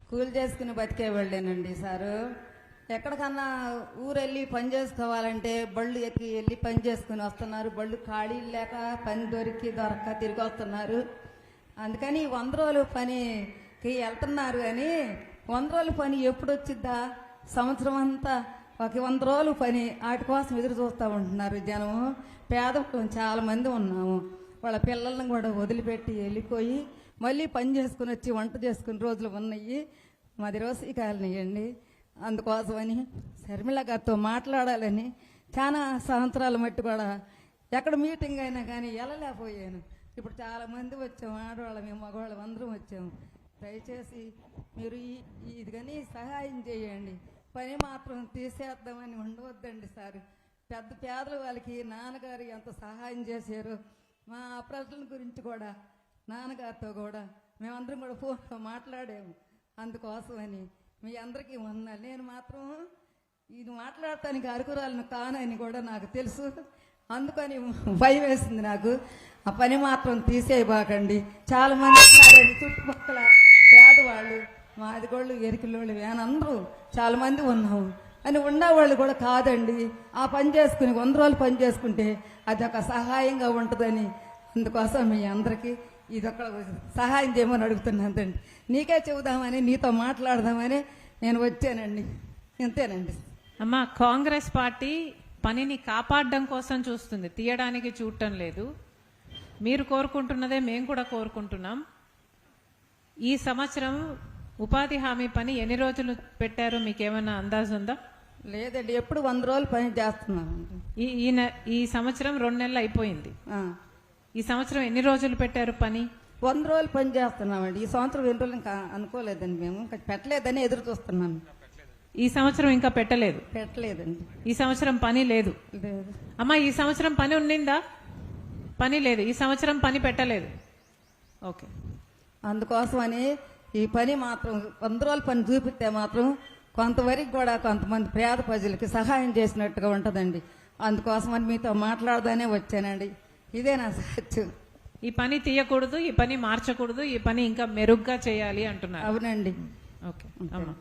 కూలి చేసుకుని బతికేవాళ్ళేనండి సారు. ఎక్కడికన్నా ఊరెళ్ళి పని చేసుకోవాలంటే బళ్ళు ఎక్కి వెళ్ళి పని చేసుకుని వస్తున్నారు. బళ్ళు ఖాళీ లేక పని దొరక్క తిరిగి వస్తున్నారు. అందుకని 100 రోజులు పనికి వెళ్తున్నారు. కానీ 100 రోజుల పని ఎప్పుడు వచ్చిద్దా? సంవత్సరం అంతా ఒక 100 రోజులు పని వాటి కోసం ఎదురు చూస్తూ ఉంటున్నారు జనం. పేదలు చాలా మంది ఉన్నాము. వాళ్ళ పిల్లలను కూడా వదిలిపెట్టి వెళ్ళిపోయి మళ్ళీ పని చేసుకుని వచ్చి వంట చేసుకుని రోజులు ఉన్నాయి. మాది రోసి కాలనీ అండి. అందుకోసమని శర్మిల గారితో మాట్లాడాలని చాలా సంవత్సరాల మట్టి కూడా ఎక్కడ మీటింగ్ అయినా కానీ వెళ్ళలేకపోయాను. ఇప్పుడు చాలామంది వచ్చాము, ఆడవాళ్ళం మేము మగవాళ్ళం అందరం వచ్చాము. దయచేసి మీరు ఇది కానీ సహాయం చేయండి. పని మాత్రం తీసేద్దామని ఉండవద్దండి సార్. పెద్ద పేదల వాళ్ళకి నాన్నగారు ఎంత సహాయం చేశారు. మా ప్రజల గురించి కూడా నాన్నగారితో కూడా మేమందరం కూడా ఫోన్లో మాట్లాడాము. అందుకోసమని మీ అందరికీ వందనాలు. నేను మాత్రం ఇది మాట్లాడటానికి అరుకురాలను కానని కూడా నాకు తెలుసు. అందుకని భయం వేసింది నాకు. ఆ పని మాత్రం తీసేయబాకండి. చాలా మంది ఉన్నారండి చుట్టుపక్కల పేదవాళ్ళు, మాదిగోళ్ళు, ఎరికిలోళ్ళు, అందరూ చాలా మంది ఉన్నాము. అని ఉన్నవాళ్ళు కూడా కాదండి. ఆ పని చేసుకుని 100 రోజులు పని చేసుకుంటే అది ఒక సహాయంగా ఉంటుందని అందుకోసం మీ అందరికీ ఇదొక సహాయం చేయమని అడుగుతున్నానండి. నీకే చెబుదామని నీతో మాట్లాడదామని నేను వచ్చానండి. ఇంతేనండి. అమ్మా, కాంగ్రెస్ పార్టీ పనిని కాపాడడం కోసం చూస్తుంది, తీయడానికి చూడటం లేదు. మీరు కోరుకుంటున్నదే మేము కూడా కోరుకుంటున్నాం. ఈ సంవత్సరం ఉపాధి హామీ పని ఎన్ని రోజులు పెట్టారో మీకేమైనా అందాజు ఉందా? లేదండి, ఎప్పుడు 100 రోజులు పని చేస్తున్నామండి. ఈ సంవత్సరం 2 నెలలు అయిపోయింది. ఈ సంవత్సరం ఎన్ని రోజులు పెట్టారు పని? 100 రోజులు పని చేస్తున్నామండి. ఈ సంవత్సరం 2 రోజులు ఇంకా అనుకోలేదండి, మేము ఇంకా పెట్టలేదని ఎదురు చూస్తున్నాను. ఈ సంవత్సరం ఇంకా పెట్టలేదండి. ఈ సంవత్సరం పని లేదు. అమ్మా, ఈ సంవత్సరం పని ఉండిందా? పని లేదు. ఈ సంవత్సరం పని పెట్టలేదు. ఓకే. అందుకోసమని ఈ పని మాత్రం 100 రోజుల పని చూపిస్తే మాత్రం కొంతవరకు కూడా కొంతమంది పేద ప్రజలకి సహాయం చేసినట్టుగా ఉంటుందండి. అందుకోసమని మీతో మాట్లాడదానే వచ్చానండి. ఇదే నా సత్యం. ఈ పని తీయకూడదు, ఈ పని మార్చకూడదు, ఈ పని ఇంకా మెరుగ్గా చేయాలి అంటున్నారు. అవునండి. ఓకే అమ్మా.